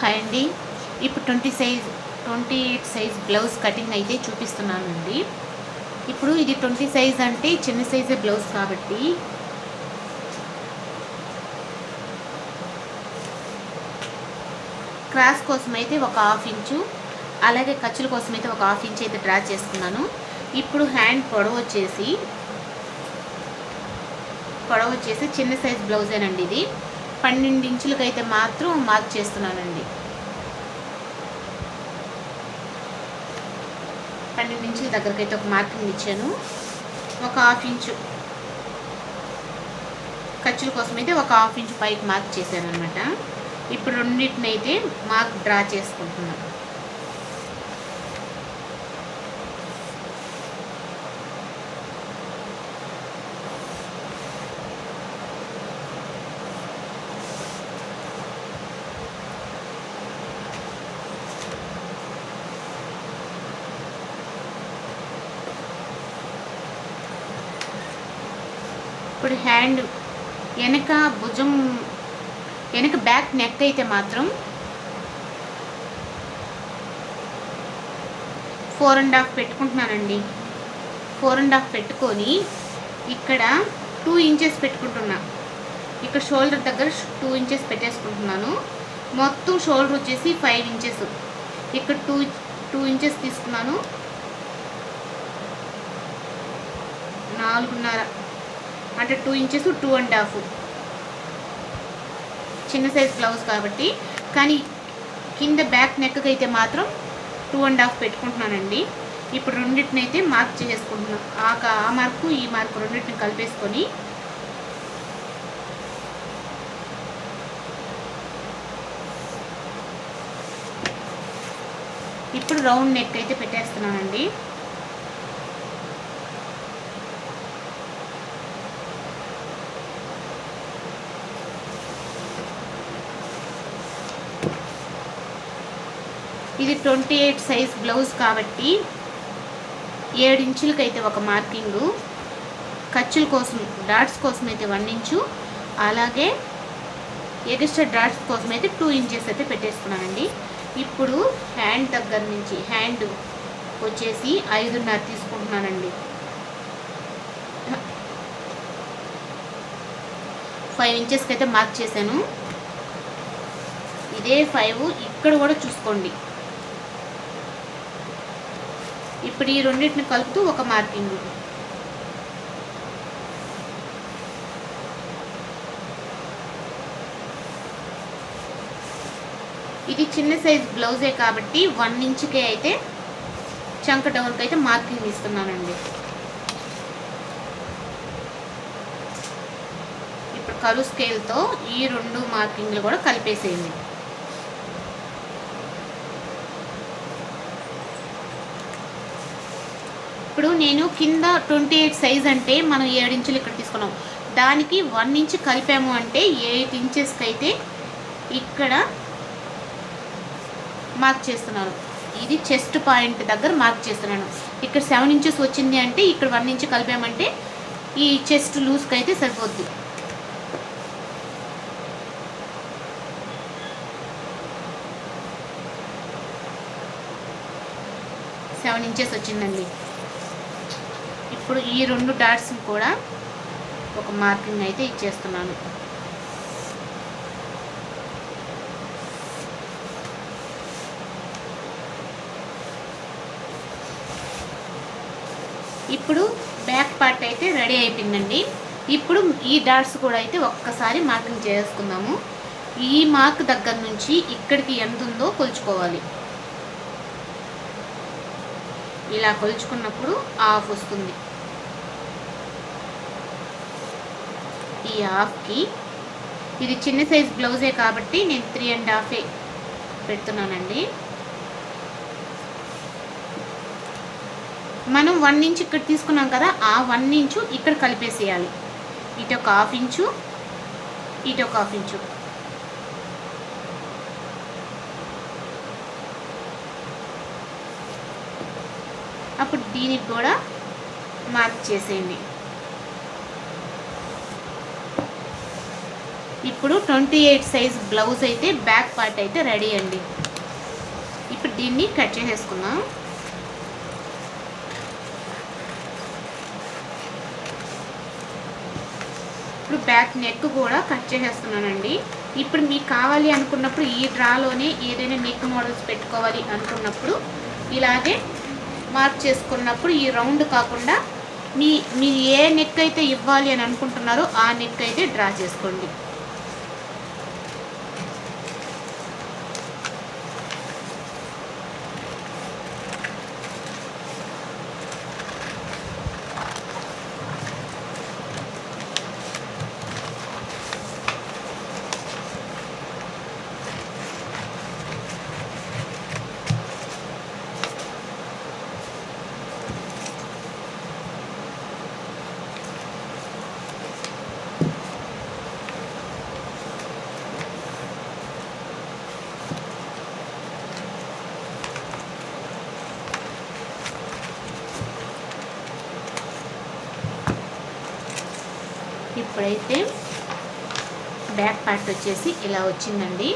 Hi అండి. ఇప్పుడు 28 size blouse cutting అయితే చూపిస్తున్నానండి. ఇప్పుడు ఇది 20 సైజ్ అంటే చిన్న సైజే బ్లౌజ్ కాబట్టి క్రాస్ కోసం అయితే ఒక హాఫ్ ఇంచు, అలాగే ఖర్చుల కోసం అయితే ఒక హాఫ్ ఇంచ్ అయితే డ్రా చేసుకున్నాను. ఇప్పుడు హ్యాండ్ పొడవు వచ్చేసి చిన్న సైజ్ బ్లౌజేనండి. ఇది 12 ఇంచులకైతే మాత్రం మార్క్ చేస్తున్నానండి. 12 ఇంచుల దగ్గరకైతే ఒక మార్కింగ్ ఇచ్చాను. ఒక హాఫ్ ఇంచు ఖర్చుల కోసం అయితే ఒక హాఫ్ ఇంచు పైకి మార్క్ చేశాను అనమాట. ఇప్పుడు రెండింటిని అయితే మార్క్ డ్రా చేసుకుంటున్నాను. ఇప్పుడు హ్యాండ్ వెనక బ్యాక్ నెక్ అయితే మాత్రం 4.5 పెట్టుకుంటున్నానండి. 4.5 పెట్టుకొని ఇక్కడ 2 ఇంచెస్ పెట్టుకుంటున్నా. ఇక్కడ షోల్డర్ దగ్గర 2 ఇంచెస్ పెట్టేసుకుంటున్నాను. మొత్తం షోల్డర్ వచ్చేసి 5 ఇంచెస్. ఇక్కడ 2 ఇంచెస్ తీసుకున్నాను. 4.5 అంటే 2 ఇంచెస్ 2.5. చిన్న సైజ్ బ్లౌజ్ కాబట్టి, కానీ కింద బ్యాక్ నెక్కి అయితే మాత్రం 2.5 పెట్టుకుంటున్నానండి. ఇప్పుడు రెండింటిని అయితే మార్క్ చేసుకుంటున్నాను. ఆ మార్కు ఈ మార్కు రెండింటిని కలిపేసుకొని ఇప్పుడు రౌండ్ నెక్ అయితే పెట్టేస్తున్నానండి. ఇది 28 సైజ్ బ్లౌజ్ కాబట్టి 7 ఇంచులకైతే ఒక మార్కింగు, ఖర్చుల కోసం డాట్స్ కోసం అయితే 1 ఇంచు, అలాగే ఎక్స్ట్రా డాట్స్ కోసం అయితే 2 ఇంచెస్ అయితే పెట్టేసుకున్నానండి. ఇప్పుడు హ్యాండ్ దగ్గర నుంచి హ్యాండ్ వచ్చేసి 5.5 తీసుకుంటున్నానండి. 5 ఇంచెస్కి అయితే మార్క్ చేశాను. ఇదే 5 ఇక్కడ కూడా చూసుకోండి. ఇప్పుడు ఈ రెండింటిని కలుపుతూ ఒక మార్కింగ్. ఇది చిన్న సైజ్ బ్లౌజే కాబట్టి 1 ఇంచుకే అయితే చంక డౌన్కి అయితే మార్కింగ్ ఇస్తున్నానండి. ఇప్పుడు కరువు స్కేల్తో ఈ 2 మార్కింగ్లు కూడా కలిపేసేయండి. ఇప్పుడు నేను కింద 28 సైజ్ అంటే మనం 7 ఇంచులు ఇక్కడ తీసుకున్నాం, దానికి 1 ఇంచ్ కలిపాము అంటే 8 ఇంచెస్కి అయితే ఇక్కడ మార్క్ చేస్తున్నాను. ఇది చెస్ట్ పాయింట్ దగ్గర మార్క్ చేస్తున్నాను. ఇక్కడ 7 ఇంచెస్ వచ్చింది అంటే ఇక్కడ 1 ఇంచ్ కలిపామంటే ఈ చెస్ట్ లూజ్కి అయితే సరిపోద్ది. సెవెన్ ఇంచెస్ వచ్చిందండి. ఇప్పుడు ఈ 2 డాట్స్ని కూడా ఒక మార్కింగ్ అయితే ఇచ్చేస్తున్నాను. ఇప్పుడు బ్యాక్ పార్ట్ అయితే రెడీ అయిపోయిందండి. ఇప్పుడు ఈ డాట్స్ కూడా అయితే ఒక్కసారి మార్కింగ్ చేసుకుందాము. ఈ మార్క్ దగ్గర నుంచి ఇక్కడికి ఎంత ఉందో కొలుచుకోవాలి. ఇలా కొలుచుకున్నప్పుడు హాఫ్ వస్తుంది. ఈ హాఫ్కి ఇది చిన్న సైజ్ బ్లౌజే కాబట్టి నేను 3.5 పెడుతున్నానండి. మనం 1 ఇంచ్ ఇక్కడ తీసుకున్నాం కదా, ఆ 1 ఇంచు ఇక్కడ కలిపేసేయాలి. ఇటు ఒక హాఫ్ ఇంచు, ఇటు ఒక హాఫ్ ఇంచు. అప్పుడు దీనికి కూడా మార్క్ చేసేయండి. ఇప్పుడు 28 సైజ్ బ్లౌజ్ అయితే బ్యాక్ పార్ట్ అయితే రెడీ అండి. ఇప్పుడు దీన్ని కట్ చేసేసుకుందాం. ఇప్పుడు బ్యాక్ నెక్ కూడా కట్ చేసేస్తున్నానండి. ఇప్పుడు మీకు కావాలి అనుకున్నప్పుడు ఈ డ్రాలోనే ఏదైనా నెక్ మోడల్స్ పెట్టుకోవాలి అనుకున్నప్పుడు ఇలాగే మార్క్ చేసుకున్నప్పుడు ఈ రౌండ్ కాకుండా మీరు ఏ నెక్ అయితే ఇవ్వాలి అని అనుకుంటున్నారో ఆ నెక్ అయితే డ్రా చేసుకోండి. ఇప్పుడైతే బ్యాక్ పార్ట్ వచ్చేసి ఇలా వచ్చిందండి.